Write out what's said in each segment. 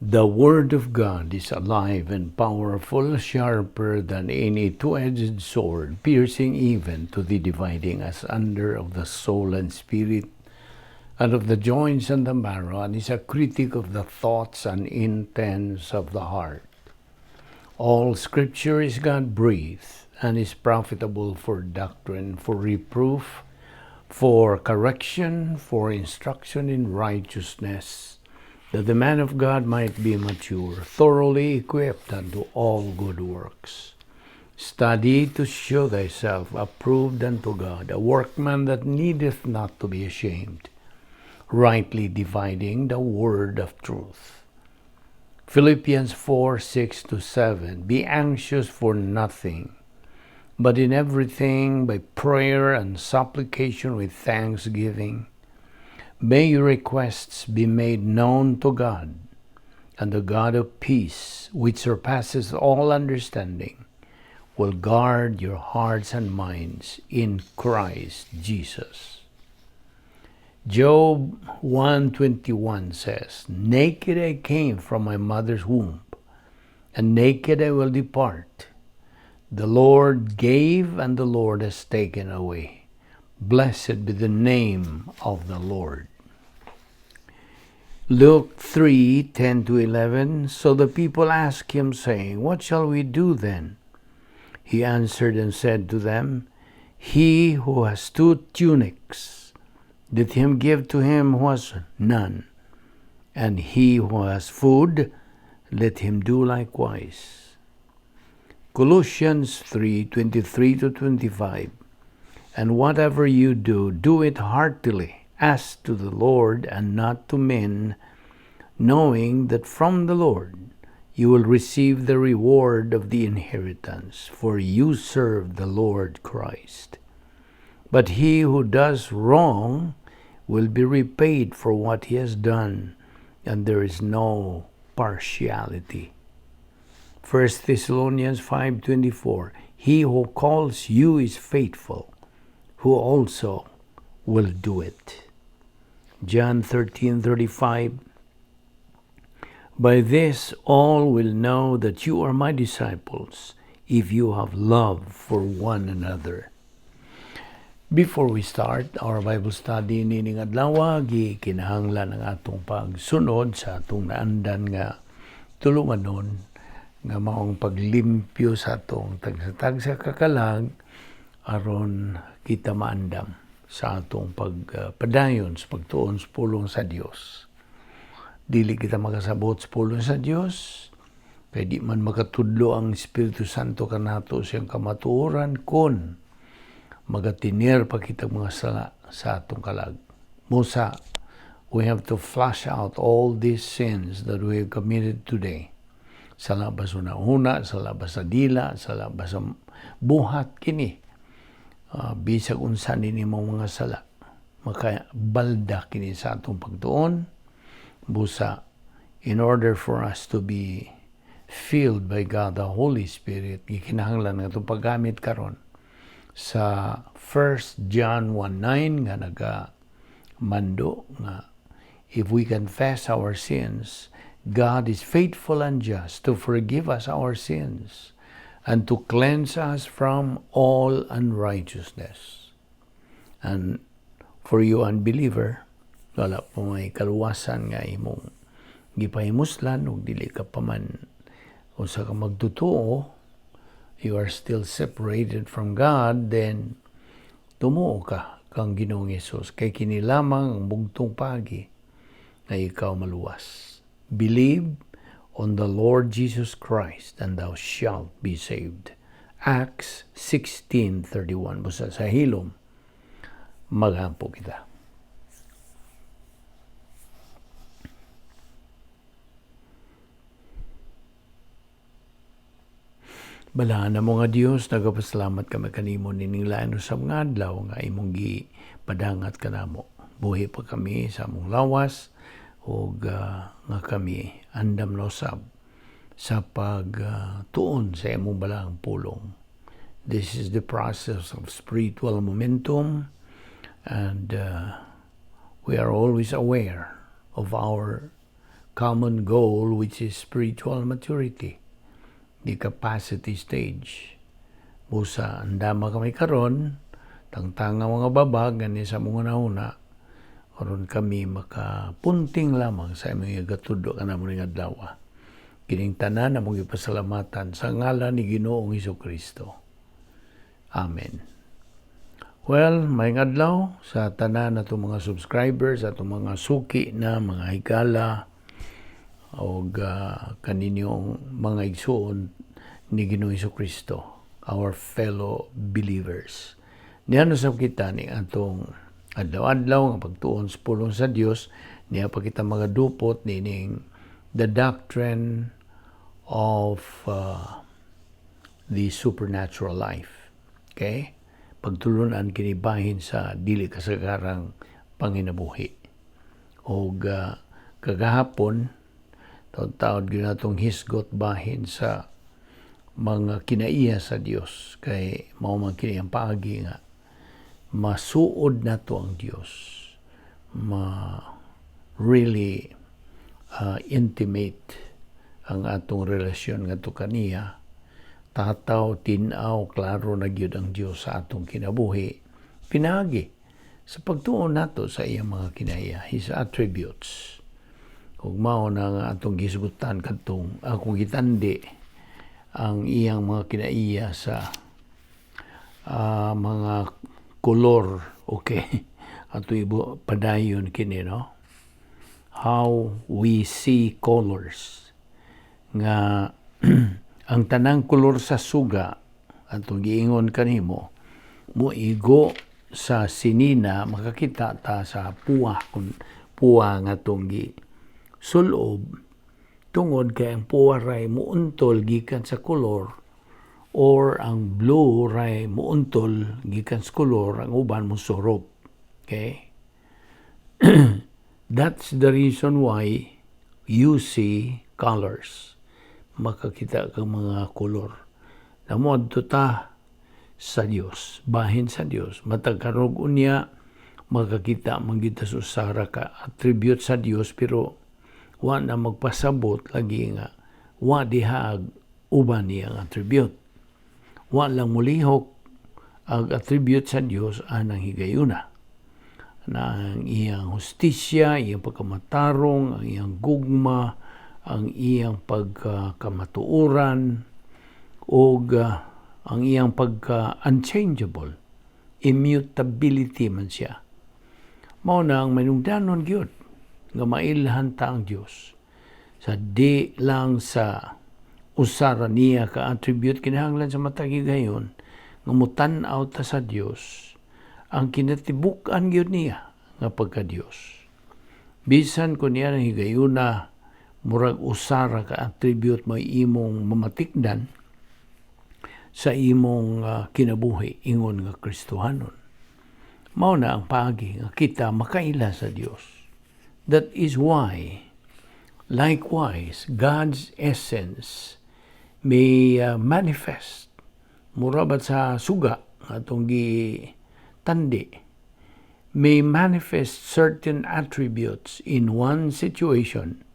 The Word of God is alive and powerful, sharper than any two-edged sword, piercing even to the dividing asunder of the soul and spirit, and of the joints and the marrow, and is a critic of the thoughts and intents of the heart. All Scripture is God-breathed, and is profitable for doctrine, for reproof, for correction, for instruction in righteousness, that the man of God might be mature, thoroughly equipped unto all good works. Study to show thyself approved unto God, a workman that needeth not to be ashamed, rightly dividing the word of truth. Philippians 4:6-7. Be anxious for nothing, but in everything by prayer and supplication with thanksgiving, may your requests be made known to God, and the God of peace, which surpasses all understanding, will guard your hearts and minds in Christ Jesus. Job 1:21 says, Naked I came from my mother's womb, and naked I will depart. The Lord gave, and the Lord has taken away. Blessed be the name of the Lord. Luke 3:10-11. So the people asked him, saying, What shall we do then? He answered and said to them, He who has 2 tunics, let him give to him who has none, and he who has food, let him do likewise. Colossians 3:23-25. And whatever you do, do it heartily, as to the Lord and not to men, knowing that from the Lord you will receive the reward of the inheritance, for you serve the Lord Christ. But he who does wrong will be repaid for what he has done, and there is no partiality. 1 Thessalonians 5:24. He who calls you is faithful, who also will do it. John 13:35. By this all will know that you are my disciples, if you have love for one another. Before we start our Bible study nining adlaw, gikinahanglan ang atong pagsunod sa atong naandan nga tulumanon nga maong paglimpyo sa atong tagsa kakalag aron kita maandam sa atong pagpadayon sa pagtuon sa pulong sa Dios. Dili kita makasabot sa pulong sa Dios kay di man makatudlo ang Espiritu Santo kanato siyang kamatuoran kun magatinir pa kita mga sala sa atong kalag. Musa, we have to flush out all these sins that we have committed today. Sala ba sa una, sala ba sa dila, sala ba sa buhat kini. Bisag unsa nini mga sala. Makabalda kini sa atong pagtuon. Busa, in order for us to be filled by God, the Holy Spirit, gikinahanglan nga itong paggamit karon sa 1 John 1:9 nga nagamando nga if we confess our sins, God is faithful and just to forgive us our sins and to cleanse us from all unrighteousness. And for you unbeliever, wala pa may kaluwasan nga imong gipahimuslan ug dili ka pa man unsa ka magtutuo, you are still separated from God, then tumuo ka kang Ginoong Hesus kay kini lamang ang bugtong pagi na ikaw maluwas. Believe on the Lord Jesus Christ and thou shalt be saved. Acts 16:31. Busa sa hilom maghampo kita. Balahan na mo nga Dios, nagapasalamat kami kanimo nining lain sa mga adlaw nga imong gipadangat kanamo. Buhi pa kami sa among lawas ug nga kami andam nosab sa pagtuon sa imong balang pulong. This is the process of spiritual momentum, and we are always aware of our common goal, which is spiritual maturity, the capacity stage. Busa, andama kami karon, tangtanga mga babag, gani sa mga nauna, karon kami makapunting lamang sa aming gatudo ka na mga adlaw. Kining tanan na mong ipasalamatan sa ngalan ni Ginoong Hesukristo. Amen. Well, may adlaw sa tanan na itong mga subscribers at mga suki na mga higala o kaninyong mga igsuon ni Ginoong Hesukristo, our fellow believers. Niyan sa kita ni atong adlaw-adlaw nga pagtuon sa pulong sa Dios, niya pa kita mga dupot nining the doctrine of the supernatural life. Okay? Pagtulunan kinibahin sa dili kasagarang panginabuhi. O kagahapon, taon-taon ginatong hisgot bahin sa mga kinaiya sa Dios. Kay mao man kini ang paagi nga masuod nato ang Dios. Really intimate ang atong relasyon ngadto kaniya. Tataw, tinaw, klaro na gyud ang Dios sa atong kinabuhi. Pinagi sa pagtuon nato sa iyang mga kinaiya, His attributes. Kung mao na nga atong gisgutan kadtong akong gitandi ang iyang mga kinaiya sa mga kolor, okay? Ato ibo padayon kini, no? How we see colors. Nga ang tanang kolor sa suga atong giingon kanimo muigo sa sinina, makakita ta sa puwa nga atong gi sulob tungod kay ang puwa ray muuntol gikan sa kolor or ang blue ray muuntol gikan sa kolor, ang uban mo surop. Okay? That's the reason why you see colors. Makakita kang mga kolor. Namod ta sa Dios, bahin sa Dios, matagkarog unya makakita manggita sa usara ka attribute sa Dios, pero wa na magpasabot lagi nga wa dihag uban niyang attribute. Wa lang mulihok ang attribute sa Dios anang higayuna. Na ang iyang hustisya, iyang pagkamatarong, ang iyang gugma, ang iyang pagkamatuoran, o ang iyang pagka-unchangeable, immutability man siya. Mao na ang manungdanon gyud nga mailhan ta ang Dios sa di lang sa usara niya ka-attribute kinahanglan sa matag higayon nga mutan-aw ta sa Dios ang kinatibuk-an gyud niya nga pagka-Dios. Bisan kun niya ang higayuna murag usara ka attribute may imong mamatikdan sa imong kinabuhi ingon nga Kristohanon. Mao na ang paagi nga kita makaila sa Dios. That is why likewise God's essence may manifest murabat sa suga atong gitandi, may manifest certain attributes in one situation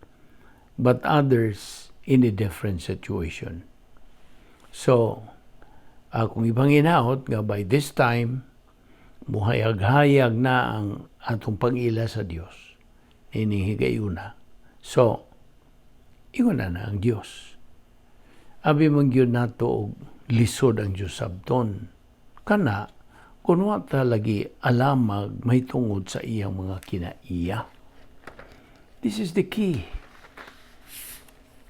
but others in a different situation. So, akong ibang inaot nga by this time, muhayag-hayag na ang atong pag-ila sa Dios. Inihigayuna. So, ingon na ang Dios. Abi mong yun nato og lisod ang Dios sabton. Kana, kung wata lagi alamag may tungod sa iyang mga kinaiya. This is the key.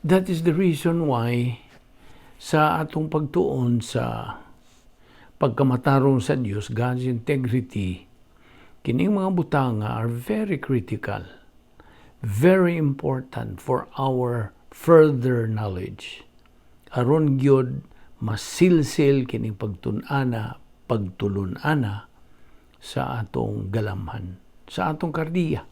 That is the reason why sa atong pagtuon sa pagkamatarong sa Dios, God's integrity, kining mga butanga are very critical, very important for our further knowledge. Aron gyud masilsil kining pagtun-ana, pagtulun-ana sa atong galamhan, sa atong kardiya.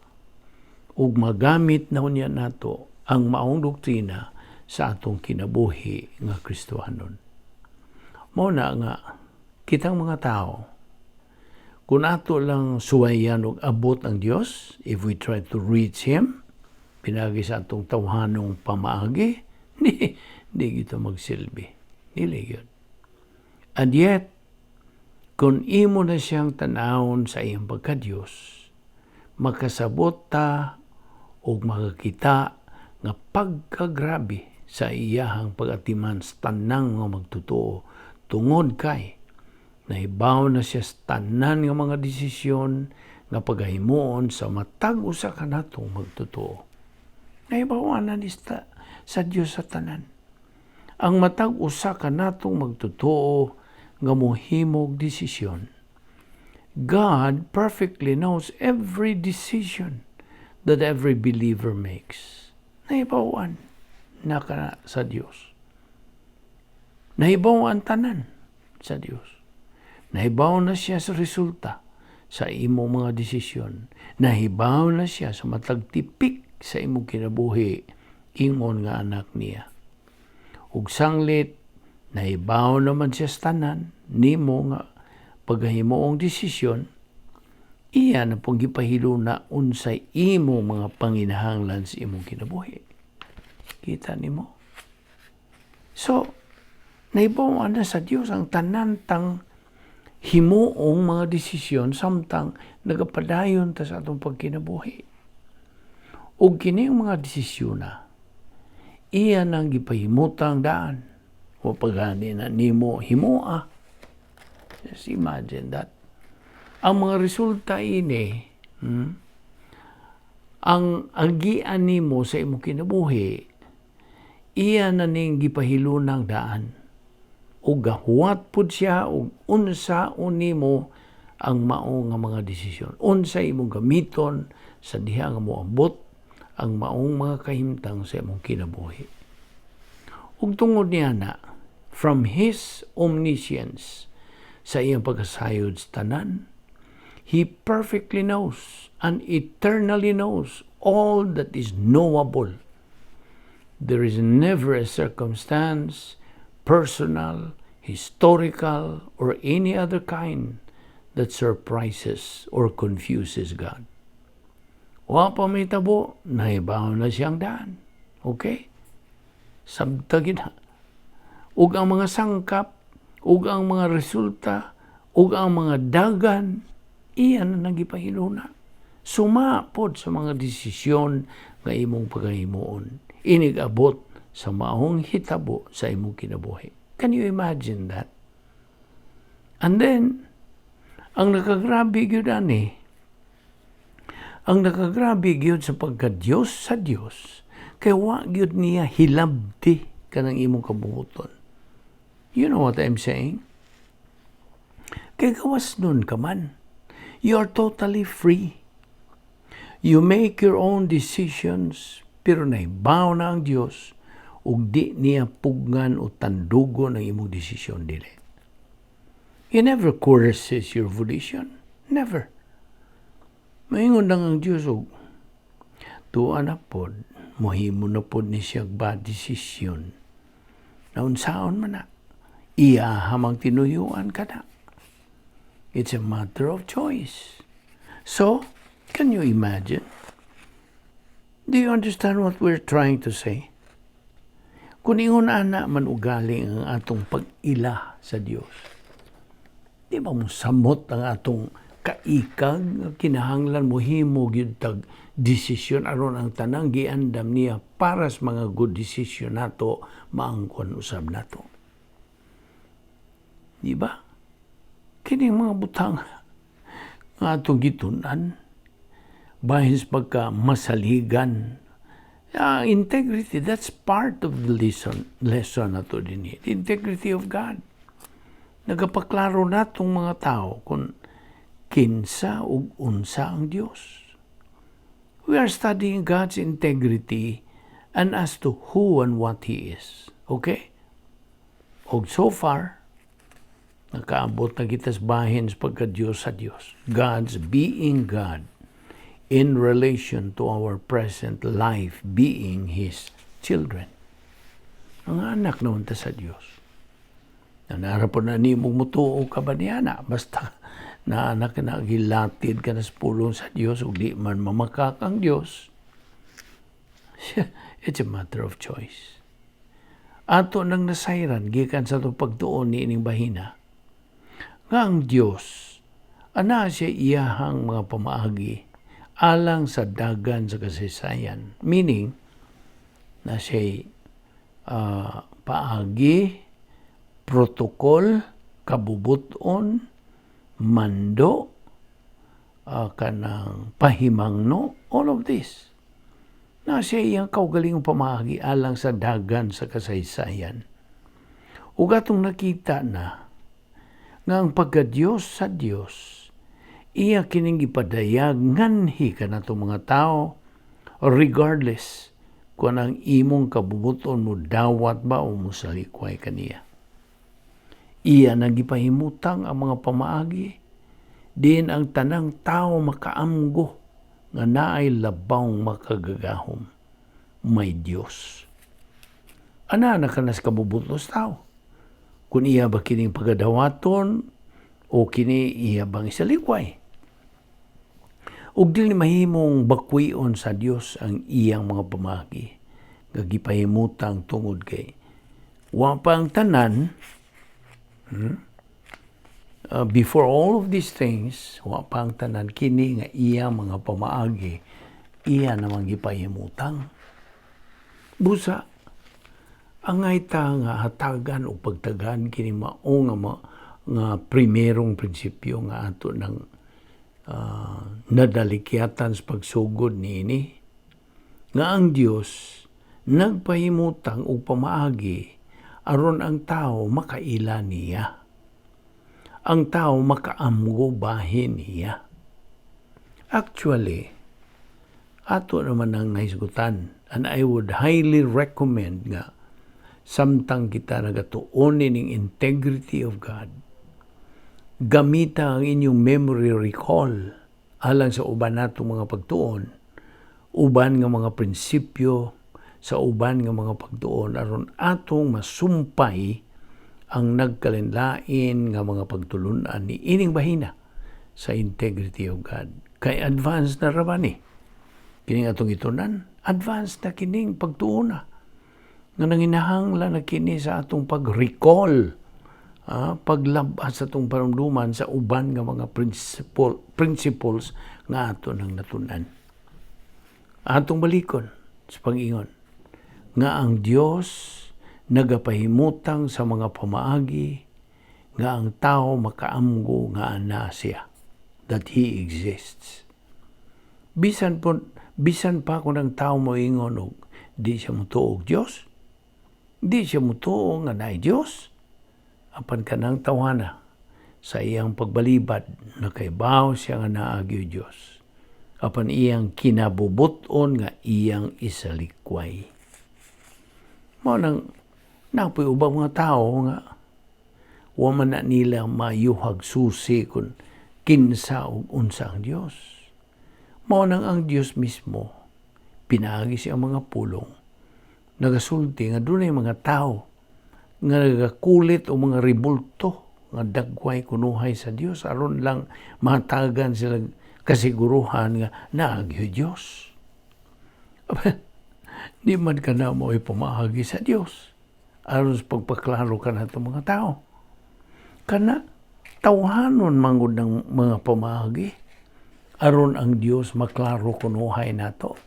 Ug magamit na unya nato ang maong doktrina sa atong kinabuhi nga Kristohanon. Mao na nga kitang mga tao, kung ato lang suwayan og abot ang Dios, if we try to reach Him, pinagi sa atong tawhanong pamaagi, di kita magsilbi. Dili yun. And yet, kung imo na siyang tanawon sa iyang pagka-Diyos, makasabot ta o makakita nga pagkagrabe sa iyahang pag-atiman sa tanang nga magtotoo tungod kay nahibaw na siya sa tanan nga mga desisyon nga paghimuon sa matag usa ka natong magtotoo. Nahibawan na nista sa Dios sa tanan. Ang matag usa ka natong magtotoo nga mohimog desisyon. God perfectly knows every decision that every believer makes. Nahibawan na ka sa Dios. Nahibawan tanan sa Dios. Nahibaw na siya sa resulta sa imong mga desisyon. Nahibaw na siya sa matagtipik sa imong kinabuhi ingon nga anak niya. Ug sanglit, nahibaw naman siya sa tanan nimo nga paghimuong desisyon, iya na pong gipahilo na unsay imo mga panginahanglan sa imong kinabuhi. Kita nimo? So, nahibaw na sa Dios ang tanan tang himuong mga desisyon samtang nagapadayon ta sa atong pagkinabuhi. Ug kini mga desisyon na iya nang gipahimutang daan o pagani na nimo himoa. Just imagine that. Ang mga resulta ini, ang agian nimo sa imong kinabuhi, iya na ning gipahilunang daan. O gahuwat pud siya o unsa nimo ang mao nga mga desisyon. Unsa imong gamiton sa diha nga moabot ang maong mga kahimtang sa imong kinabuhi. Ug tungod niya na, from His omniscience, sa iyang pagkasayod sa tanan, He perfectly knows and eternally knows all that is knowable. There is never a circumstance, personal, historical, or any other kind that surprises or confuses God. Wa pa may tabo, nahibaw na siyang daan. Okay? Sabtagin na. Ug ang mga sangkap, ug ang mga resulta, ug ang mga dagan, iyan na nagipahiluna. Sumapod sa mga desisyon nga imong paghimuon. Inigabot sa maong hitabo sa imong kinabuhi. Can you imagine that? And then, ang nakagrabe gyud ani, ang nakagrabe gyud sa pagka-Diyos sa Diyos, kay wa gyud niya hilabti kanang imong kabubuton. You know what I'm saying? Kay gawas nun ka man. You are totally free. You make your own decisions, pero nahibaw na ang Diyos, ug di niya pugnan o tandugo ng imong desisyon dili. He never coerces your volition. Never. Maingon lang ang Diyos, ug tuwa na pod, mohimo na pod ni siya ba desisyon. Naunsaon man na, iya hamang tinuyuan ka na. It's a matter of choice. So, can you imagine? Do you understand what we're trying to say? Kung ingon ana man ugali ang atong pag-ila sa Dios, di ba mo samot ang atong kaikag, kinahanglan mo himo gyud tag desisyon aron ang tanang giandam niya para sa mga good decision nato maangkon usab nato. Di ba? Kini mga butang nga atong gitunan bahin sa pagka masaligan. Integrity, that's part of the lesson nato din. The integrity of God. Nagapaklaro natong mga tao kung kinsa ug unsa ang Dios. We are studying God's integrity and as to who and what He is. Okay? Og so far, nakaabot na kita sa bahin sa pagka-Diyos sa Diyos. God's being God in relation to our present life being His children. Ang anak naman ta sa Diyos. Nanarapon na ni mong mutuo ka ba niya na? Basta na anak na gilatid ka na sa pulong sa Diyos ug di man mamakak ang Diyos. It's a matter of choice. Ato nang nasayran gikan sa itong pagtuon ni ining bahina nga ang Dios ana siya iyahang mga pamaagi alang sa dagan sa kasaysayan, meaning na siya paagi, protokol, kabubuton, mando, kanang pahimangno, all of this na siya iyang kaugalingong pamaagi alang sa dagan sa kasaysayan. Ug atong nakita na nga ang pagka-Dios sa Dios iya kining gipadayag nganhi kanatong mga tao regardless kung ang imong kabubuton mo dawat ba o musalikway kaniya. Iya nagipahimutang ang mga pamaagi din ang tanang tao makaamgo nga naay labawng makagagahom. May Diyos. Ana na kanas kabubutos tao. Kung iya ba kining pagadawaton o kini iya bang isalikway. Ug dili mahimong bakwion sa Dios ang iyang mga pamagi. Gagipahimutang tungod kay wa pa ang tanan before all of these things, wa pa ang tanan kini nga iya mga pamaagi, iya namang gipahimutang. Busa, angay ta nga hatagan o pagtagan kini mao nga primerong prinsipyo nga ato ng nadalikyatan sa pagsugod niini. Nga ang Dios nagpahimutang og pamaagi aron ang tao makaila niya. Ang tao makaamgo bahin niya. Actually, ato naman ang naisgutan, and I would highly recommend nga samtang kita nagatuon ning integrity of God, gamita ang inyong memory recall alang sa uban natong mga pagtuon, uban nga mga prinsipyo sa uban nga mga pagtuon aron atong masumpay ang nagkalinlain nga mga pagtulunan ni ining bahina sa integrity of God. Kay advance na raman ni. Kining atong itunan, advance na kining pagtuona. Nga nanginahanglan na kini sa atong pag-recall, paglabas sa atong paramduman sa uban nga mga principles nga ato nang natunan. Atong balikon sa pag-ingon nga ang Dios nagapahimutang sa mga pamaagi nga ang tao makaamgo nga ana siya, that He exists. Bisan pa kung ang tao mo ingon og di siya mutuo og Dios, di siya mutuo nga naay Dios, apan kanang tawana sa iyang pagbalibad nakaibaw siya nga naagi Dios, apan iyang kinabubuton nga iyang isalikway. Mao nang napoy ubang mga tao nga wa man na nila mayuhag susi kung kinsa o unsa ang Dios. Mao nang ang Dios mismo pinaagi siya mga pulong. Nagasulti nga dunay mga tao nga nagakulit o mga ribulto nga dagway kunuhay sa Dios aron lang matagan sila kasiguruhan nga naagi Dios. Di man ka na mo ipamahagi sa Dios. Aron sa pagpaklaro ka na itong mga tao. Kana, tawhanon mangod ng mga pamahagi. Aron ang Dios maklaro kunuhay nato.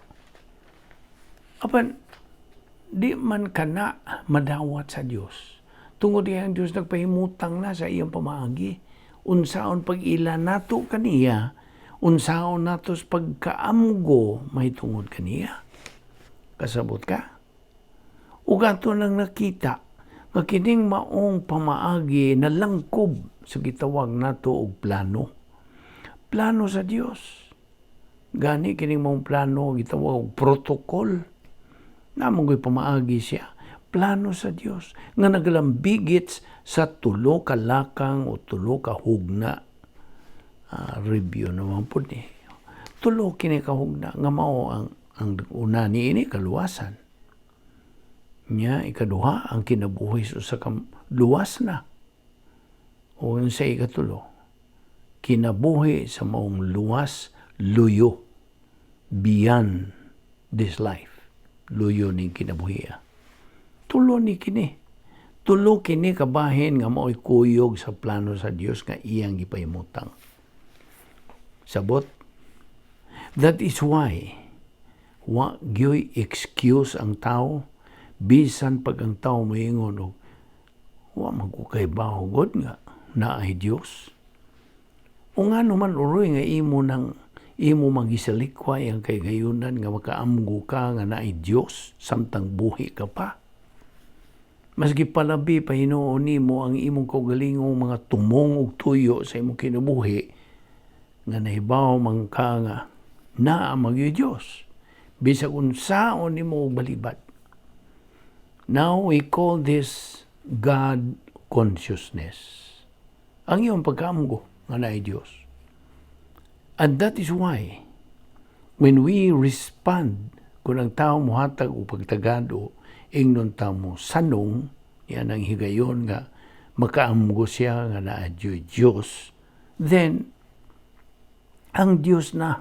Apan, di man kana madawat sa Dios. Tungod ang Dios nagpahimutang na sa iyang pamahagi. Unsaon pag-ila nato kaniya, unsaon nato sa pagkaamgo may tungod kaniya. Kasabot ka? Ug ato nang nakita nga kining maong pamaagi na langkob sa gitawag nato og plano. Plano sa Dios. Gani kining maong plano gitawag og protokol. Namong pamaagi siya. Plano sa Dios nga nagalambigit sa tulo ka lakang o tulo ka hugna. Review naman po ni. Tulo kini ka hugna nga mao ang una ni ini kaluwasan. Nya ikaduha ang kinabuhi sa luwas na. O sa ikatulo, kinabuhi sa maong luwas, luyo, beyond this life. luyo ning kinabuhi. Tulo ni kini. Tulo kini kabahin nga mao'y kuyog sa plano sa Dios nga iyang gipahimutang. Sabot, that is why wa gyoy excuse ang tao bisan pag ang tao moingon og wa magkukaybaw god nga naay Dios. O nga naman uroy nga imo magisalikway ang kaygayunan nga makaamgo ka nga naay Dios samtang buhi ka pa. Maski palabi pa hinuon nimo ang imong kaugalingong mga tumong ug tuyo sa imong kinabuhi nga nahibaw man ka nga naa magyo Dios bisag unsaon nimo og balibad. Now we call this God consciousness. Ang iyong pagkaamgo nga naay Dios. And that is why when we respond kung ang tao muhatag o pagtagado ingnon tamo sanong yan ang higayon nga makaamgo siya nga naa Diyos, then ang Diyos na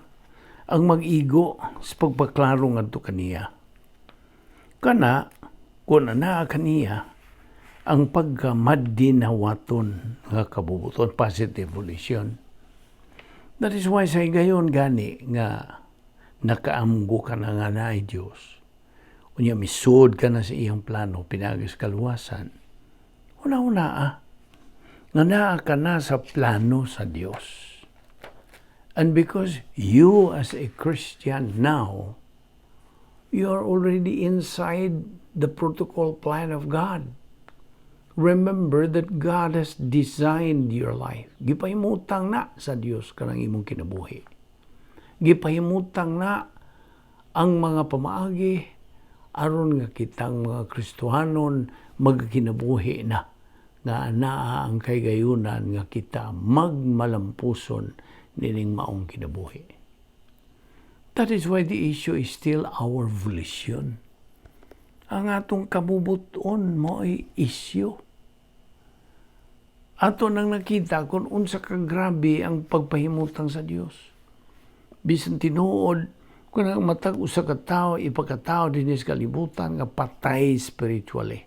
ang mag-igo sa pagpaklaro ngadto kaniya. Kana kung naa kaniya ang pagkamadinawaton nga kabubuton, positive volition. That is why sa higayon gani nga nakaamgo ka na nga naay Diyos. Unya misud ka na sa iyang plano, pinagis kaluwasan. Una-una nga naa ka na sa plano sa Dios. And because you as a Christian now, you are already inside the protocol plan of God. Remember that God has designed your life. Gipahimutang na sa Dios kanang imong kinabuhi. Gipahimutang na ang mga pamaagi aron nga kitang mga Kristohanon magkinabuhi na nga naa ang kaygayunan nga kita magmalampuson nining maong kinabuhi. That is why the issue is still our volition. Ang atong kabubuton mo ay issue. Ato nang nakita kung unsa ka grabe ang pagpahimutang sa Dios. Bisan tinuod kung ang matag usa ka tawo ipakatawo dinhi sa kalibutan nga patay spiritually.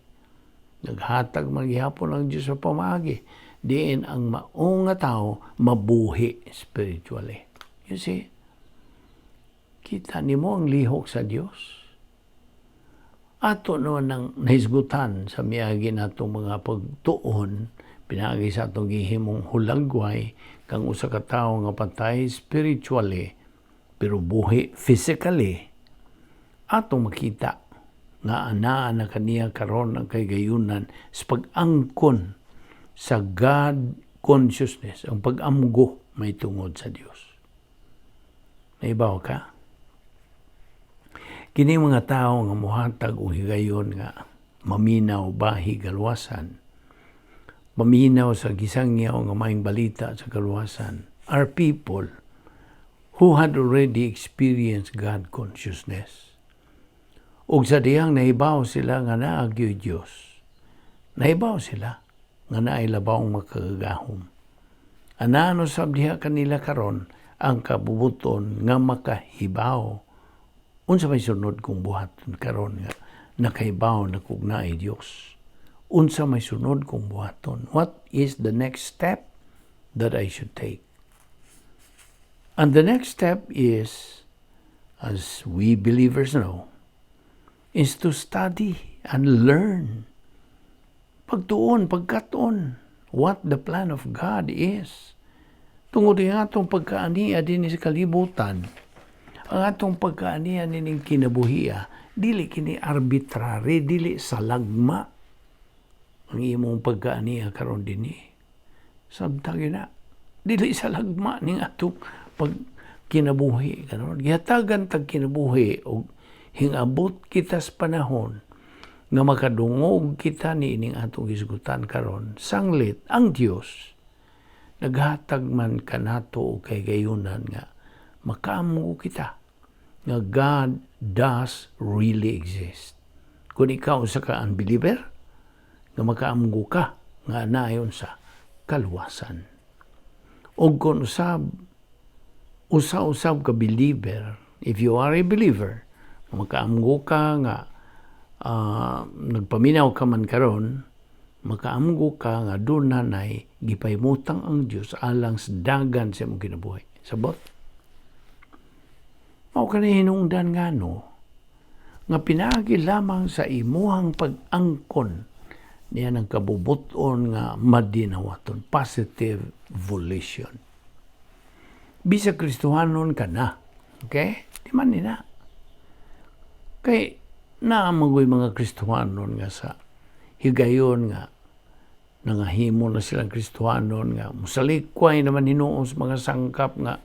Naghatag man gihapon ang Dios sa pamaagi diin ang maong nga tawo mabuhi spiritually. You see? Kita nimo ang lihok sa Dios. Ato naman nang nahisgutan sa miagi natong mga pagtuon pinagi sa atong gihimong hulagway kang usa ka tawo nga patay spiritually pero buhi physically, atong makita nga anaa na kaniya karon ang kaygayunan sa pag-angkon sa God consciousness, ang pag-amgo may tungod sa Dios. Naibaw ka? Kini mga tao nga muhatag o higayon nga maminaw bahi galwasan, maminaw sa gisangyaw nga maayong balita sa kalwasan, are people who had already experienced God consciousness. Ug sa diyang nahibaw sila nga naagyo Diyos. Nahibaw sila nga naay labawng makagagahom. Anano sab diha kanila karon ang kabubuton nga makahibaw. Unsa may sunod kong buhaton karon nga nakahibaw na kung naay Diyos? Unsa may sunod kong buhaton? What is the next step that I should take? And the next step is, as we believers know, is to study and learn. Pagtuon, pagkatuon, what the plan of God is. Tungod nga atong pagkaaniya din sa kalibutan, ang atong pagkaaniya nining kinabuhiya, dili kini arbitrary, dili salagma. Ang imong pagkaaniya karon dinhi. Sabtag na, dili salagma ning atong pag kinabuhi karon gihatagan tag kinabuhi og hingabot kita sa panahon nga makadungog kita niining atong hisgutan karon sanglit ang Dios naghatag man kanato og kaygayunan nga makaamgo kita nga God does really exist. Kung ikaw sa ka unbeliever nga makaamgo ka nga nayon sa kaluwasan. Og kung usab ka believer, if you are a believer, Makaamgo ka nga nagpaminaw ka man karon, makaamgo ka nga doon nanay gipaymutang ang Dios alang sa dagan sa imong kinabuhi. Sabot? Mao kani hinungdan ngano nga pinaagi lamang sa imuhang pag-angkon niya ng kabubuton nga madinawaton, positive volition. Bisa Kristohanon ka na. Okay? Di man nina. Kay naamagoy mga Kristohanon nga sa higayon nga nangahimo na silang Kristohanon nga musalikway naman hinuon sa mga sangkap nga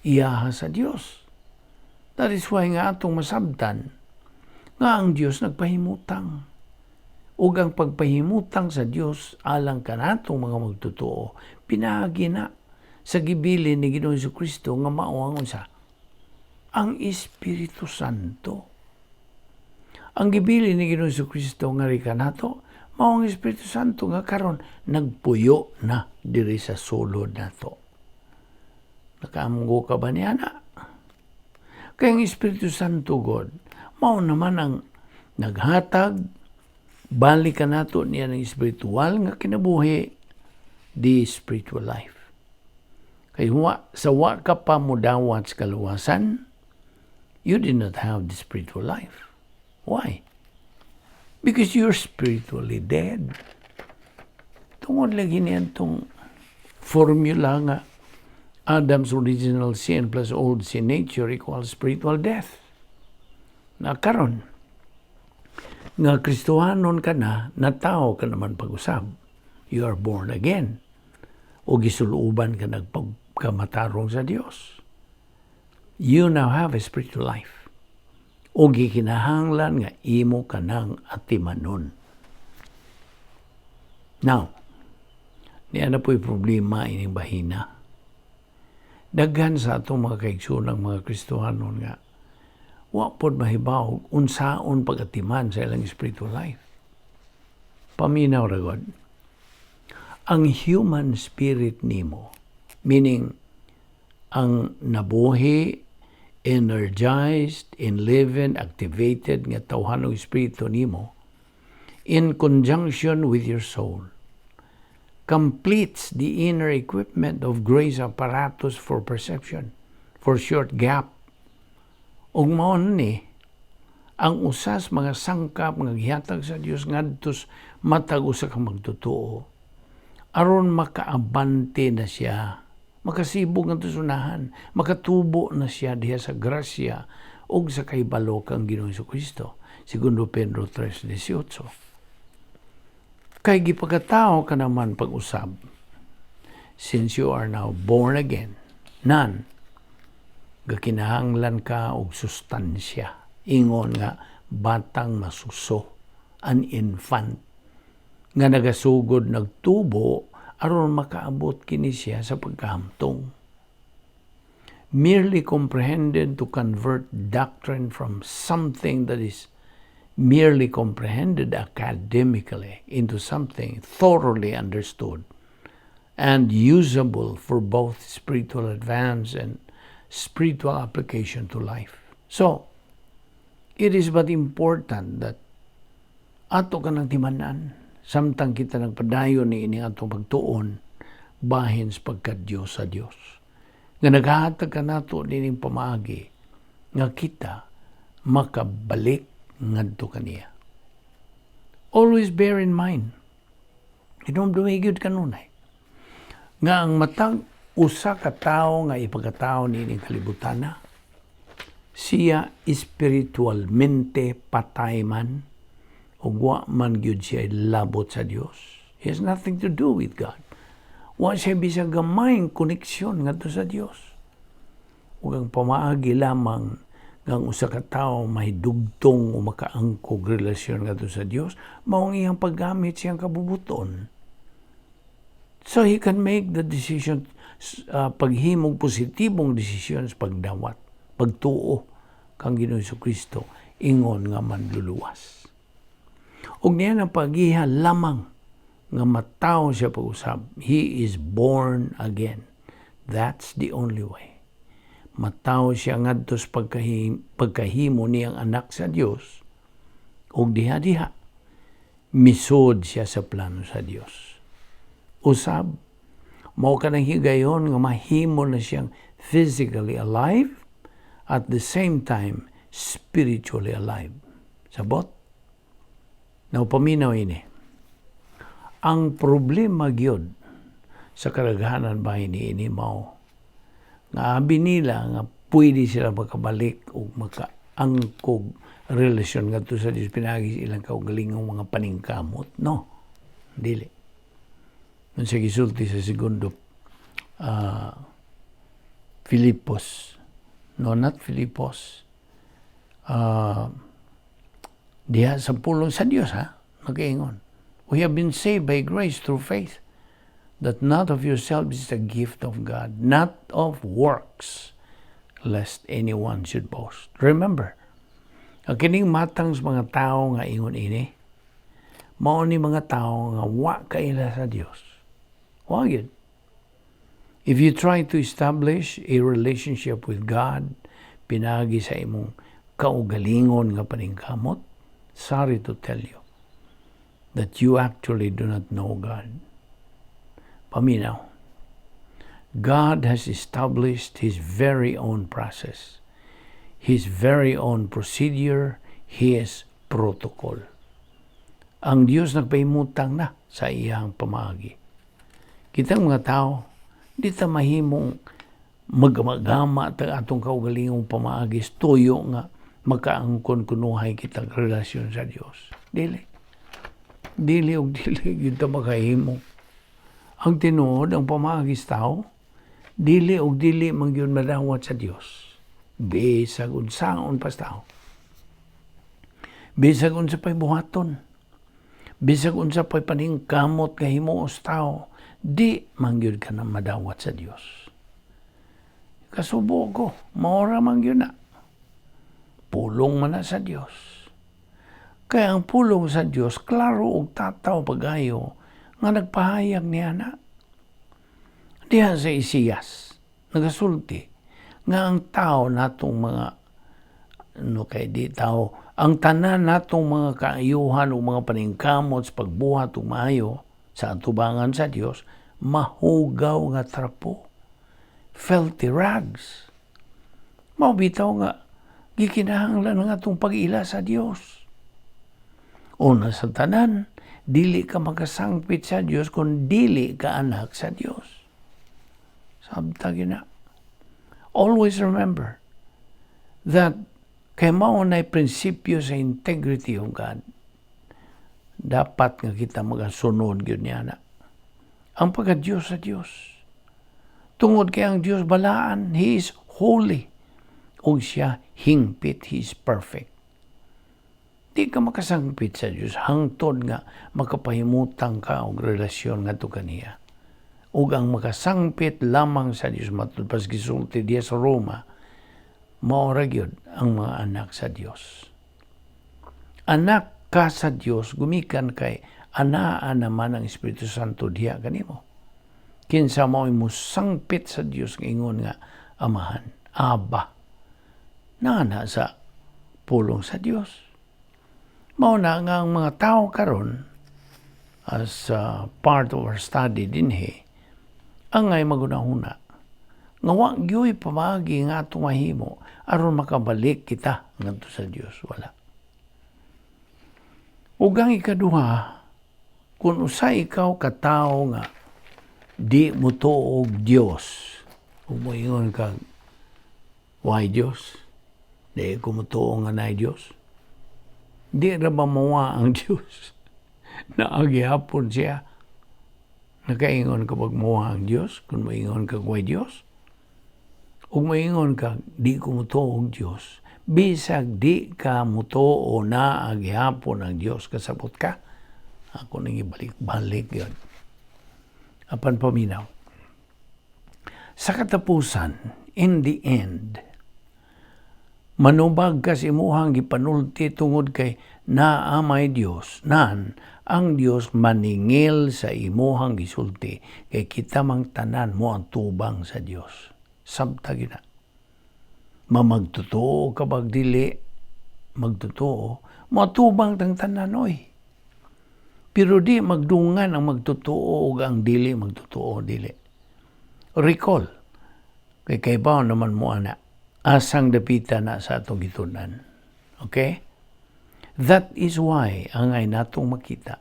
iyaha sa Dios. That is why nga atong masabtan nga ang Dios nagpahimutang. Ug ang pagpahimutang sa Dios alang kanatong mga magtotoo pinaagi na sa gibilin ni Ginoong Jesucristo nga mao ang unsa? Ang Espiritu Santo. Ang gibilin ni Ginoong Jesucristo nga ri kanato mao ang Espiritu Santo nga karon nagpuyo na diri sa sulod nato. Nakaamgo ka ba niya na? Kaya ang Espiritu Santo God mao naman ang naghatag balik ka nato niya ng spiritual nga kinabuhi, the spiritual life. Kaya sa wa ka pa mo dawat sa kaluwasan, you did not have the spiritual life. Why? Because you're spiritually dead. Tungod lagi niyan itong formula nga Adam's original sin plus old sin nature equals spiritual death. Na karon nga Kristohanon ka na, natao ka naman pag-usab. You are born again. O gisuluban ka nagpagkamatarong sa Dios. You now have a spiritual life. O gikinahanglan nga imo ka ng atimanon. Now, niya na po'y problema ining bahina. Daghan sa atong mga kaigsunang mga Kristohanon nga wa pod mahibaw unsaon pagatiman sa ilang spiritual life. Paminaw ra God. Ang human spirit nimo, meaning ang nabuhi, energized, enlivened, activated nga tawhanong espiritu nimo in conjunction with your soul completes the inner equipment of grace apparatus for perception, for short gap. Ug mao ni ang usas mga sangkap nga gihatag sa Dios ngadtos matag usa ka magtotoo aron makaabante na siya, makasibog ngadto sunahan, makatubo na siya diha sa grasya ug sa kahibalo kang Ginoong Jesucristo. Segundo Pedro 3:18. Kay gipagkatao ka naman pag-usab, since you are now born again, none gakinahanglan ka og sustansya. Ingon nga batang masuso, an infant nga nagasugod nagtubo aron makaabot kini siya sa pagkahamtong. Merely comprehended to convert doctrine from something that is merely comprehended academically into something thoroughly understood and usable for both spiritual advance and spiritual application to life. So, it is but important that ato ka nang timanan, samtang kita nagpadayon ni ini atong pagtuon, bahin sa pagka-Diyos sa Diyos. Nga naghahatag ka nato nining pamaagi, nga kita makabalik ngadto kaniya. Always bear in mind, dumigid kanunay, nga ang matag usa ka tawo nga ipagkatao nining kalibutana, siya espiritualmente patay man ug wa man gyud siya labot sa Dios. He has nothing to do with God. Wa siya bisag gamayng koneksyon ngadto sa Dios. Ug ang pamaagi lamang ng usa ka tawo may dugtong o makaangkog relasyon ngadto sa Dios, mao ang iyang paggamit siyang kabubuton. So he can make the decision, paghimog positibong desisyon sa pagdawat, pagtuo kang Ginoong Jesucristo, ingon nga manluluwas. Ug niya na pagiha lamang nga mataw siya pag-usab. He is born again. That's the only way. mataw siya ngadto sa pagkahimo niyang anak sa Dios, ug diha-diha misud siya sa plano sa Dios. Usab, mao kanang higayon nga mahimo na siyang physically alive at the same time spiritually alive. Sabot? Now, paminaw ini. Ang problema gyud sa kadaghanan ba ini mao nga abi nila nga pwede sila makabalik o makaangkog relasyon ngadto sa Dios pinagi ilang kaugalingong mga paningkamot. No, dili. Unsa gisulti sa segundo Filipos. No, not Filipos. Diha sa pulong sa Dios, ha? Mag-ingon. We have been saved by grace through faith, that not of yourselves is the gift of God, not of works, lest anyone should boast. Remember, ang kining matang sa mga tao nga ingon ini, mao ni mga tao nga wa kaila sa Dios. Wa gyud. If you try to establish a relationship with God, pinagi sa imong kaugalingon nga paningkamot, sorry to tell you that you actually do not know God. Paminaw. God has established His very own process, His very own procedure, His protocol. Ang Diyos nagpahimutang na sa iyang pamaagi. Kitang mga tao, di ta mahimong magama ta atong kaugalingong pamaagi tuyo nga makaangkon kunuhay kitang relasyon sa Dios. Dili gyud ta makahimo. Ang tinuod ang pamaagi sa tao, dili man gyud madawat sa Dios. Bisag unsaon pa sa tao. Bisag unsa pay buhaton. Bisag unsa pay paningkamot nga himuo sa tao, di man gyud ka na madawat sa Dios. Kasubo ko, maora man gyud na. Pulong man na sa Dios. Kaya ang pulong sa Dios, klaro og tataw pagayo nga nagpahayag niya na. Diha sa Isiyas, nagasulti, nga ang tao natong mga, ang tanan natong mga kaayuhan o mga paningkamot sa pagbuhat o maayo sa atubangan sa Dios, mahugaw nga trapo, filthy rags. Mabitaw nga, gikinahanglan nga itong pag-ila sa Dios. Una sa tanan, dili ka makasangpit sa Dios kung dili ka anak sa Dios. Sabta gina. Always remember that kay mao nay prinsipyo sa integrity of God. Dapat nga kita magasunod gyud niya na. Ang pagka-Diyos sa Diyos. Tungod kay ang Diyos balaan, He is holy. O siya hingpit, He is perfect. Di ka makasangpit sa Diyos hangtod nga makapahimutang ka og relasyon nga to kaniya. Ug ang makasangpit lamang sa Diyos matulpas gisulti diya sa Roma, maora gyud ang mga anak sa Diyos. Anak ka sa Diyos gumikan kay anaa naman ang Espiritu Santo diha kanimo. Kinsa mao mo sangpit sa Diyos ingon nga amahan, Aba. Nana sa pulong sa Diyos. Mao na nga ang mga tao karon as part of our study dinhi angay magunahuna nga wa gyoy pamagi nga atong mahimo aron makabalik kita ngadto sa Dios. Wala. Ug ang ikaduha, kung usay ikaw katawo nga di mo tuog Dios, ug moingon ka why Dios? Di ko mo tuog nga nay Dios. Di ra ba mawa ang Diyos? Naagihapon siya. Nakaingon ka pag mawa ang Diyos? Kung maingon ka why Diyos? O maingon ka, di ko mo tuog Diyos. Bisag di ka mo tuo na agihapon ang Diyos. Kasabot ka. Ako nang ibalik-balik yun. Apan paminaw. Sa katapusan, in the end, manubag ka si imuhang gipanulti tungod kay naamay Dios nan ang Dios maningil sa imuhang gisulti kay kita mang tanan mo ang tubang sa Dios. Sabta gina. Mamagtotoo kapag dili, magtotoo, matubang tang tanan, oy. Pero di magdungan ang magtotoo o ang dili magtotoo, dili. Recall, kay kaibaw naman mo ana, asang dapita na sa atong gitunan. Okay? That is why, angay natong makita,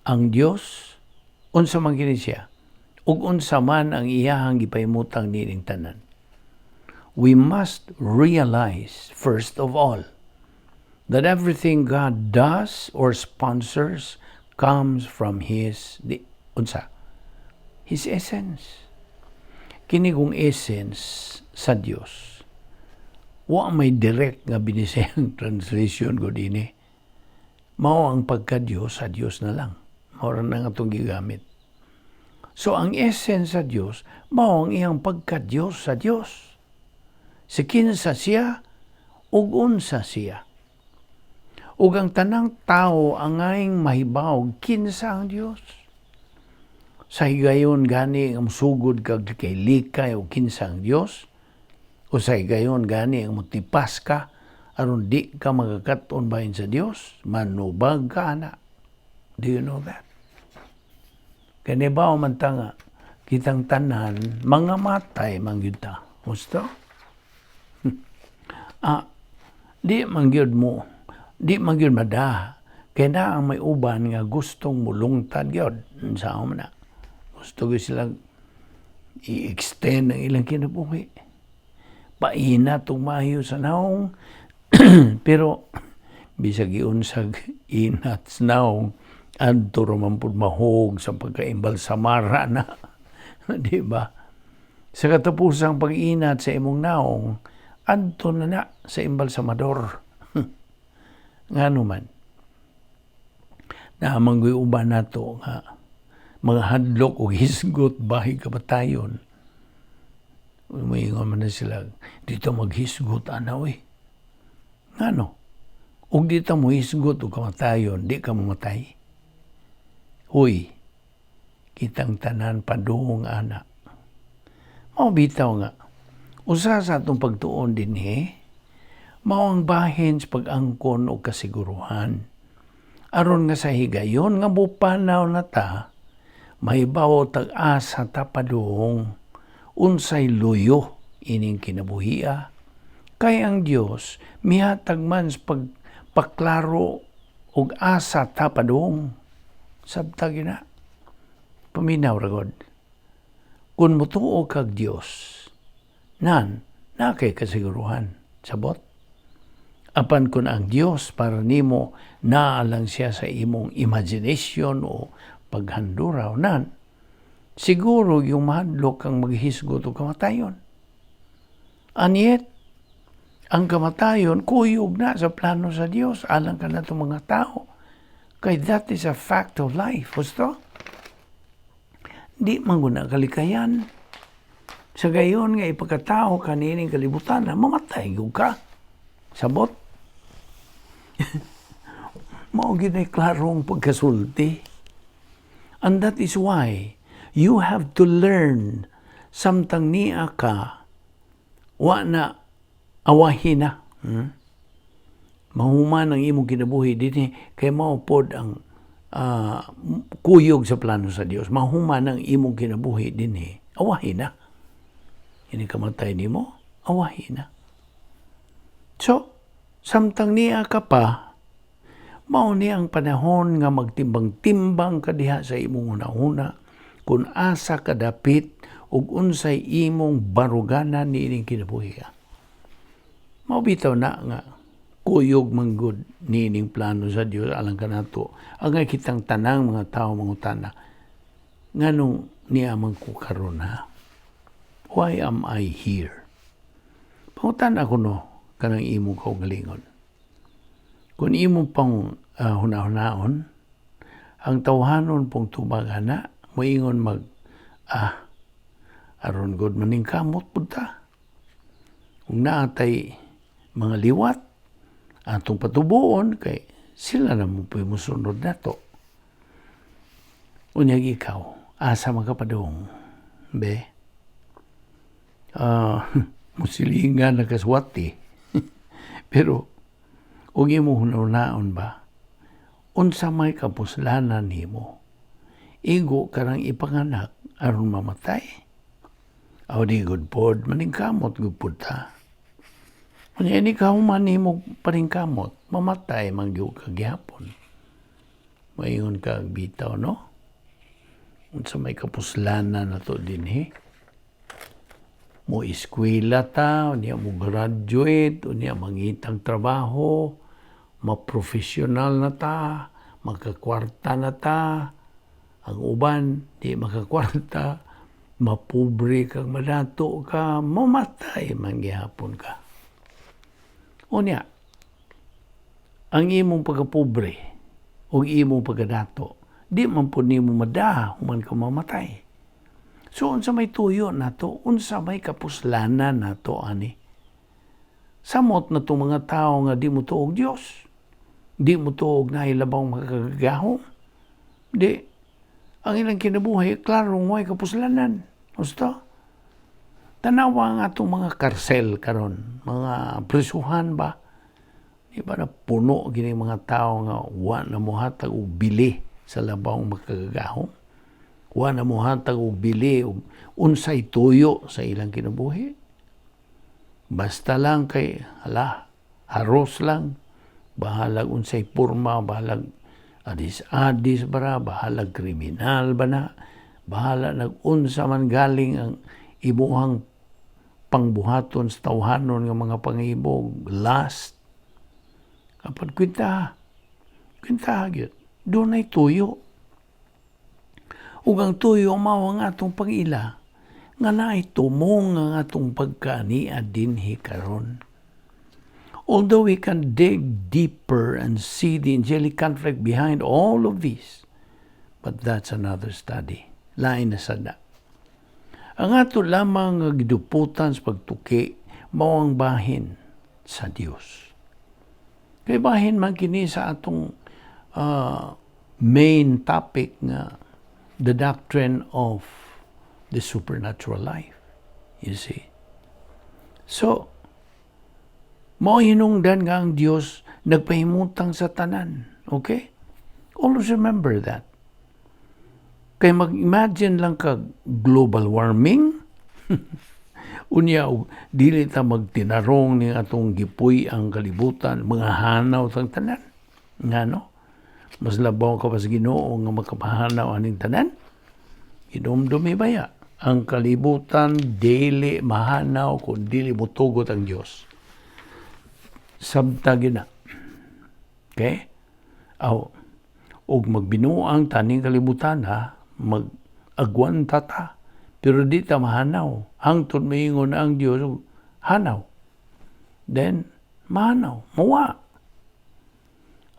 ang Dios unsa man gini siya, ug unsa man ang iyahang gipahimutang nining tanan. We must realize, first of all, that everything God does or sponsors comes from His essence. Kini kong essence sa Dios. Wa may direct nga binisayang translation ko din Mao ang pagka-Dios sa Dios na lang. Mao na nga itong gigamit. So ang essence sa Dios, mao ang iyang pagka-Dios sa Dios. Si kinsa siya, ug unsa siya. Ug ang tanang tao angayng mahibaw kinsa ang Dios. Sa higayon gani ang sugod kag kay likay o kinsa ang Dios, o sa higayon gani ang mutipas ka aron di ka magakaton bahin sa Dios, manubag ka ana. Do you know that? Kani ba man tanga kitang tanan mga matay mangyud ta. Gusto? Di mangyud mo, di mangyud mada. Kaya na ang may uban nga gustong mulungtad gyud sa na. Gusto ko silang i-extend ang ilang kinabuhi. Paina itong mayo sa naong. Pero, bisag iunsag inat sa naong, adto raman pud mahog sa pagkaimbal sa mara na. Diba? Sa katapusang pag-inat sa imong naong, adto na sa imbalsamador. Nga naman. Naamanggoy uban nato nga mga hadlok o hisgot bahay kabatayon. Umayingon man na sila, dito maghisgot anaw Ngano? Ug dito mo hisgot o kamatayon, di ka mamatay. Huy, kitang tanan padung anak. Mao bitaw nga, usa sa atong pagtuon din mao ang bahin sa pag-angkon o kasiguruhan. Aron nga sa higayon nga mupanaw na ta, mahibaw tag-asa ta padung, unsay luyo ining kinabuhia. Kay ang Dios mihatag man sa pagpaklaro og asa ta padung. Sabta gina. Paminaw ragod. Kung mutuo kag Dios, na kay kasiguruhan. Sabot? Apan kun ang Dios para nimo naalang siya sa imong imagination o paghanduraw siguro yung mahadlok kang maghisgot o kamatayon. And yet, ang kamatayon kuyog na sa plano sa Dios alang ka na itong mga tao. Kay that is a fact of life. Gusto? Di man guna kalikayan. Sa gayon nga ipagkatao kanining kalibutan na mamatay ka. Sabot? Mao ginay klarong pagkasulti. And that is why you have to learn samtang niya ka wa na awahin na. Mahuman ang imong kinabuhi din kay mao pod ang kuyog sa plano sa Dios. Mahuman ang imong kinabuhi din awahin na. Ini kamatay nimo, awahin na. So, samtang niya ka pa, mao ni ang panahon nga magtimbang-timbang ka diha sa imong una-una kung asa ka dapit ug unsay imong baruganan niining kinabuhi. Mao bitaw na nga kuyog manggod niining plano sa Dios alang kanato. Ang kitang tanang mga tao mangutana, nganong niya man ko karon Why am I here? Pangutan ako kanang imong kaugalingon. Kung imong pang hunahon, ang tawhanon pong tubagana, moingon aron god maning kamot punta. Kung naatay mga liwat, atong patubuon, kay sila na mo po musunod na to. Unyag ikaw, asa makapadong, be? musilingan na kaswati. Pero, huwag mo hunaon ba? Unsa may kapuslanan nimo, igo karang ipanganak aron mamatay. Aw di good pod, maningkamot good pod ta. Unya ini kahuman nimo paningkamot, mamatay mangyud kagyapon. Mayon ka bitaw, no? Unsa may kapuslanan nato dinhi. Mo eskwela ta, unya mo graduate, unya mangitang trabaho, maprofesional na ta, magkakwarta na ta, ang uban, di makakwarta, mapobre kang madato ka, mamatay manggihapon ka. Unya, ang imong pagkapobre, o imong pagkadato, di man po nimo mada, human ka mamatay. So, unsa may tuyo na to, unsa may kapuslanan na to, ani. Samot na itong mga tao nga di mo tuog Diyos. Di mo tuog na ilabang makakagahom. Di. Ang ilang kinabuhay, klarong may kapuslanan. Gusto? Tanawa nga itong mga karsel karon, mga prisuhan ba? Di ba na puno gini mga tao nga wa na muhatag o bili sa labang makakagahom? Wa na muhatag o bili o unsay tuyo sa ilang kinabuhi? Basta lang kay, haros lang, bahalag unsay porma, bahalag adis-adis bara, bahalag kriminal ba na, bahala nag-unsa man galing ang imuhang pangbuhaton sa tawhanon ng mga pangibog, last. Kapag kwinta gyud, doon ay tuyo. Ug ang tuyo mao ang atong pag-ila, nga naay tumong ang atong pagkaania dinhi karon. Although we can dig deeper and see the angelic conflict behind all of this, but that's another study. Lain na sada. Ang ato lamang nga giduputan sa pagtuki mao ang bahin sa Dios. Kay bahin man kini sa atong main topic nga the doctrine of the supernatural life. You see? So, mao hinungdan nga ang Dios nagpahimutang sa tanan. Okay? Always remember that. Kay mag-imagine lang ka global warming, unya dili ta magtinarong ni atong gipuy ang kalibutan, mga hanaw sang tanan. Ngano? Mas labaw ka pa sa Ginoo nga makapahanaw aning tanan? Idumdumi baya. Ang kalibutan dili mahanaw kung dili mutugot ang Dios. Sabta gina. Okay? Og magbinuang taning kalibutan ha, mag-agwan tata. Pero di ta mahanaw. Hangtod maingon ang Dios, hanaw. Then, mahanaw. Mawa.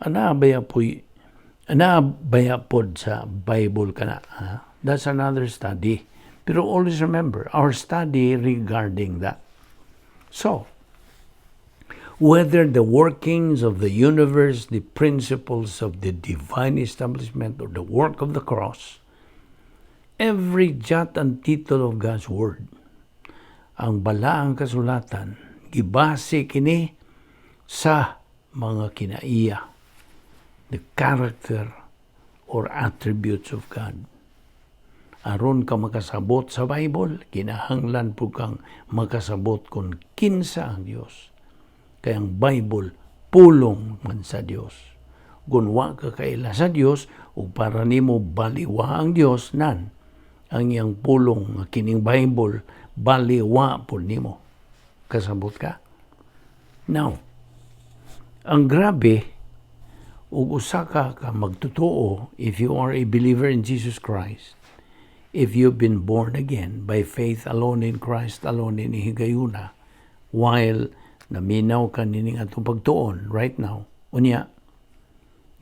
Ana baya pod sa Bible kana. Ha? That's another study. Pero always remember, our study regarding that. So, whether the workings of the universe, the principles of the divine establishment, or the work of the cross, every jot and tittle of God's Word, ang balaang kasulatan, gibase kini sa mga kinaiya, the character or attributes of God. Aron ka makasabot sa Bible, kinahanglan po kang makasabot kung kinsa ang Diyos. Kaya ang Bible, pulong man sa Diyos. Gunwa ka kaila sa Diyos, o para nimo baliwa ang Diyos, nan, ang iyang pulong, kining Bible, baliwa po nimo. Kasabot ka? Now, ang grabe, ug usa ka magtutuo, if you are a believer in Jesus Christ, if you've been born again by faith alone in Christ, alone in higayuna, while naminaw ka nining atong pagtuon right now, unya,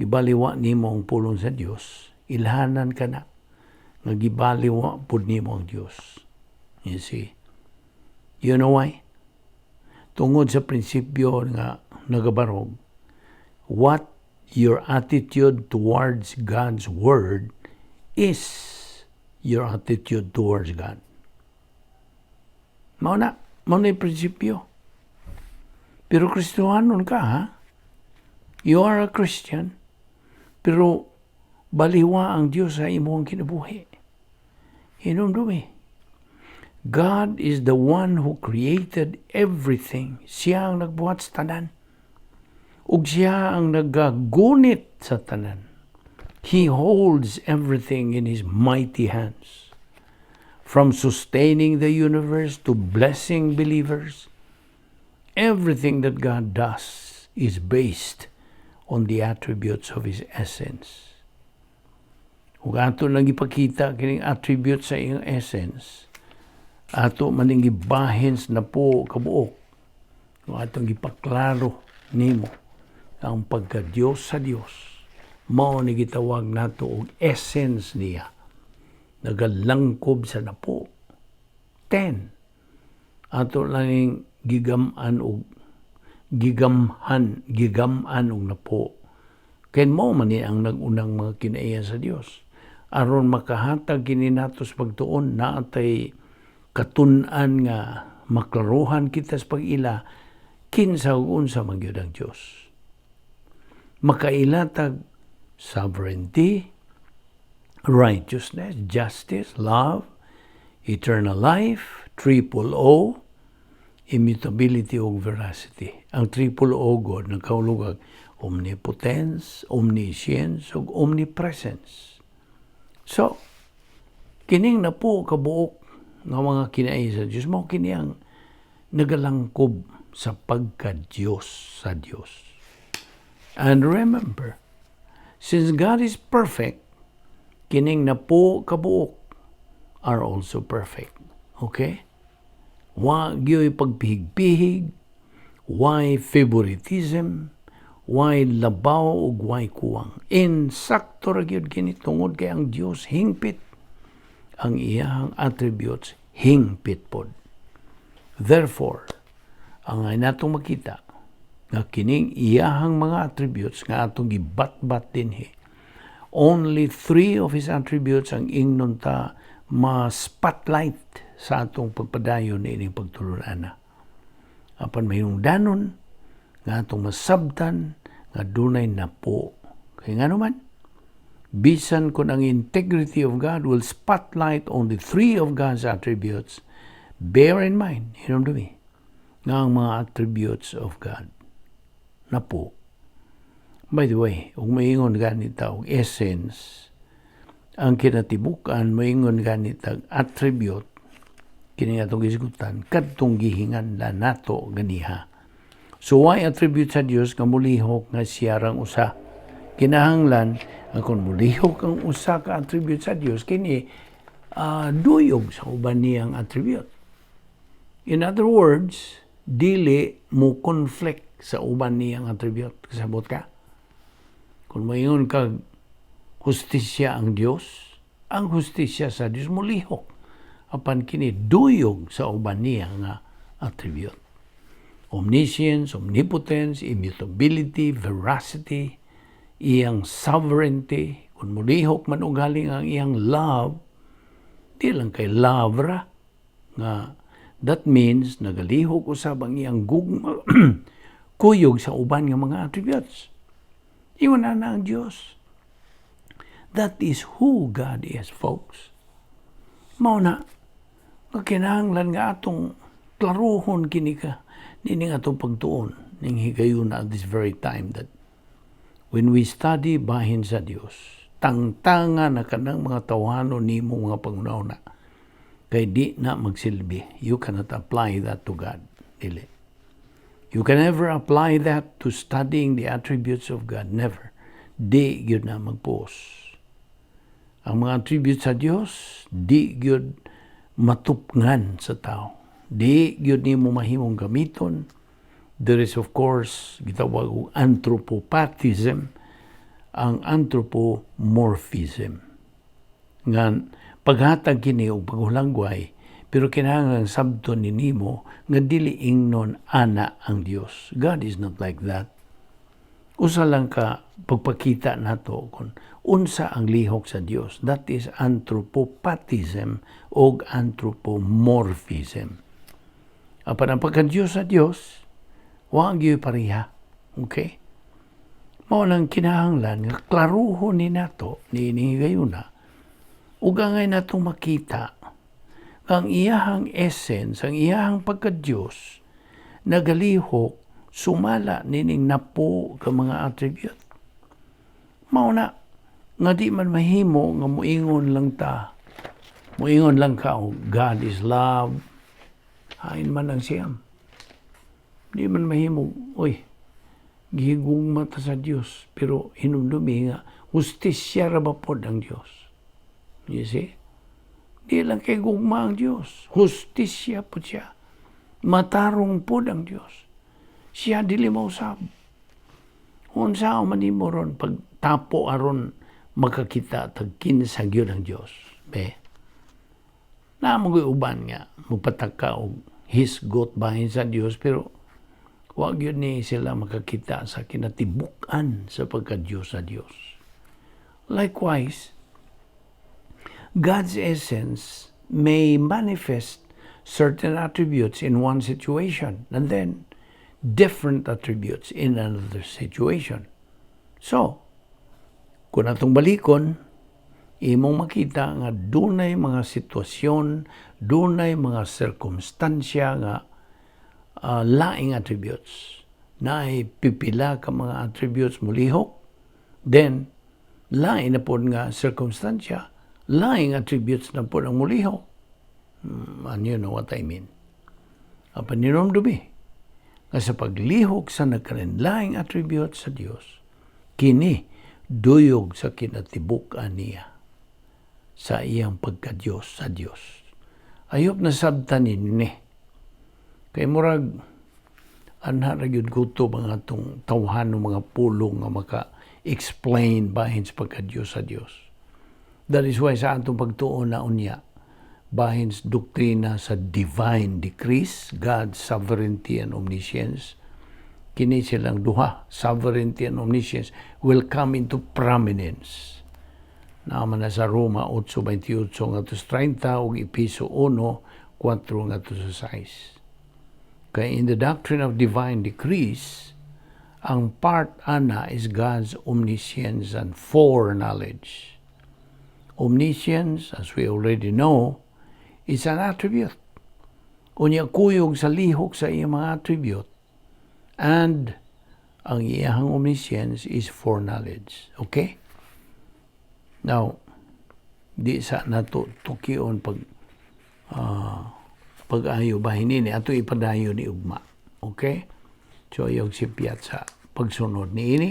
gibaliwa nimo ang pulong sa Dios, ilhanan ka na, nga gibaliwa pud nimo ang Dios. You see? You know why? Tungod sa prinsipyo nga nagabarog, what your attitude towards God's Word is your attitude towards God. Mao na, Mao prinsipyo. Pero Kristohanon ka, ha? You are a Christian, pero baliwa ang Diyos sa imong kinabuhi. Hinumdumi. God is the one who created everything. Siya ang nagbuhat sa tanan. Ug siya ang nagagunit sa tanan. He holds everything in His mighty hands. From sustaining the universe to blessing believers, everything that God does is based on the attributes of His essence. Ug ato lang ipakita kining attributes sa iyang essence, ato maning gibahin na po kabuok. Ug atong gipaklaro nimo ang pagka-Dios sa Dios. Mao ni gitawag nato og essence niya. Nagalangkob sa napo. 10. Ato lang gigamhan og napo. Ken mao man ni ang nagunang mga kinaiya sa Dios. Aron makahatag kini nato sa pagtuon naatay katun-an nga maklaruhan kita sa pag-ila kinsa ug unsa man gyud ang Dios. Makailatag sovereignty, righteousness, justice, love, eternal life, triple O, immutability o veracity. Ang triple O God nagkaulugag omnipotence, omniscience, ug omnipresence. So, kining na po kabuok ng mga kinai sa Diyos, mo kini ang nagalangkob sa pagka-Diyos sa Diyos. And remember, since God is perfect, kining na po kabuok are also perfect. Okay? Wa gyoy pagpihig-pihig, why favoritism, why labaw ug why kuwang. Insakto ra gyud kini tungod kay ang Dios hingpit. Ang iyang attributes hingpit pod. Therefore, ang natong makita nga kining iyahang mga attributes nga atong gibat-bat dinhi. Only 3 of His attributes ang ingnon ta ma-spotlight sa atong pagpadayon ining pagtulunana. Apan mahingdanon nga atong masabtan nga dunay napo. Kay nga naman, bisan kung ang integrity of God will spotlight on the 3 of God's attributes, bear in mind, hinumdumi, nga ang mga attributes of God na po. By the way, kung maingon ganita og essence, ang kinatibukan maingon ganita attribute, kini atong gisgutan, kadtong gihinganlan nato ganiha. So why attribute sa Dios nga mulihok nga siyarang usa? Kinahanglan ang kung mulihok ang usa ka attribute sa Dios, kini duyog sa uban niyang attribute. In other words, dili mo conflict sa uban niyang attribute. Kasabot ka? Kung mayon kag hustisya ang Dios, ang hustisya sa Dios mulihok apan kini duyog sa uban niya nga attribute. Omniscience, omnipotence, immutability, veracity, iyang sovereignty, kung mulihok man ugaling ang iyang love, di lang kay love ra nga that means nagalihok usab ang iyang gugma kuyog sa uban nga mga attributes. Iwan na ang Diyos. That is who God is, folks. Mao na, kinahanglan nga atong klaruhon kini ka, nining atong pagtuon, ning higayon at this very time that when we study bahin sa Diyos, tangtanga na kanang mga tawhanon nimo mga pangunaw na, kay di na magsilbi. You cannot apply that to God. Dili. You can never apply that to studying the attributes of God. Never. Di yun na magpuos. Ang mga attributes sa Diyos, di yun matupngan sa tao. Di yun ni mo mahimong gamiton. There is of course, gitawag o anthropopathism, ang anthropomorphism. Nga, paghatag kini o paghulangway, pero kinahanglan sabton ni nimo nga dili ingnon ana ang Dios. God is not like that. Usa lang ka pagpakita nato kung unsa ang lihok sa Dios. That is anthropopathism o anthropomorphism. Apan ang pagka-Diyos sa Diyos, huwag yung pareha. Okay? Mao lang kinahanglan nga klaruhon ni nato ni gayuna ug angay nato makita ang iyahang essence, ang iyahang pagka-Diyos nagalihok sumala nining napo ka mga attribute. Mao na nga di man mahimo nga muingon lang ka God is love, hain man ang siyam. Di man mahimo, gihigugma ta sa Dios, pero hinumdumi nga hustisya ra ba pod ang Dios. You see? Di lang kay gugma ang Dios, hustisya pod siya. Matarong pod ang Dios. Siya dili mausab. Unsa man nimo ron pagtapo aron makakita tag kinsa gyud ang Dios. Namo uban nga magpataka og hisgot bahin sa Dios, pero wag yun ni sila makakita sa kinatibuk-an sa pagka-Diyos sa Diyos. Likewise, God's essence may manifest certain attributes in one situation and then different attributes in another situation. So, kung atong balikon, imong makita nga dunay mga sitwasyon, dunay mga sirkumstansya nga laing attributes. Naay pipila ka mga attributes mulihok, then laing na po nga circumstansya, laing attributes na po ang mulihok. And you know what I mean. Apan ninomdumi, nga sa paglihok sa nagkarinlaing attributes sa Dios, kini duyog sa kinatibuk-an niya sa iyang pagka-Diyos sa Dios. Ayop na sabtanin ni. Kay murag anha ra gyud kutob ang atong tawhan ng mga pulong nga maka-explain bahin sa pagka-Diyos sa Dios. That is why sa atong pagtuon na unya bahin sa doktrina sa divine decrees, God's sovereignty and omniscience, kini silang duha, sovereignty and omniscience, will come into prominence. Naman na sa Roma 8:28 ngatos 30 ug Epeso 1:4 ngatos 6. Kaya in the doctrine of divine decrees, ang part ana is God's omniscience and foreknowledge. Omniscience, as we already know, is an attribute. Unya kuyog sa lihok sa iyang mga attribute. And ang iyang omniscience is foreknowledge. Okay? Now, di sa nato tukion pag-ayo bahin ini ato ipadayo ni ugma. Okay? So, yung sipyat sa pagsunod ni ini,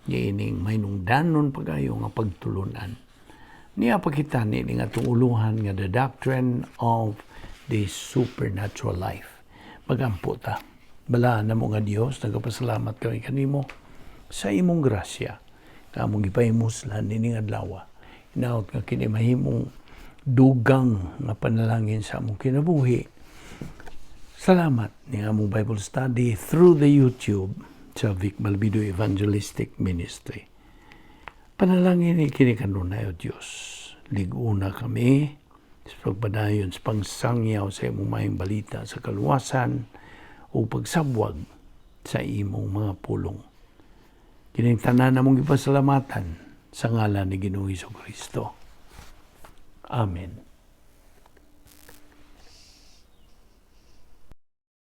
ining may nungdanon pag-ayo nga pagtulunan. Niya pagkita ni nga tunguluhan nga the doctrine of the supernatural life. Magampo ta. Balaan na mo nga Dios, nagapasalamat kami kanimo sa imong grasya. Kamong gipahimuslan nining adlaw. Inaot nga kini mahimong dugang nga panalangin sa among kinabuhi. Salamat ni among Bible study through the YouTube sa Balbido Evangelistic Ministry. Panalangin ni kini kanunay o Diyos. Liguna kami sa pagpadayon sa pangsangyaw sa imong maayong balita sa kaluwasan o pagsabwag sa imong mga pulong. Kining tanan namong ipasalamatan sa ngalan ni Ginoong Hesus Kristo. Amen.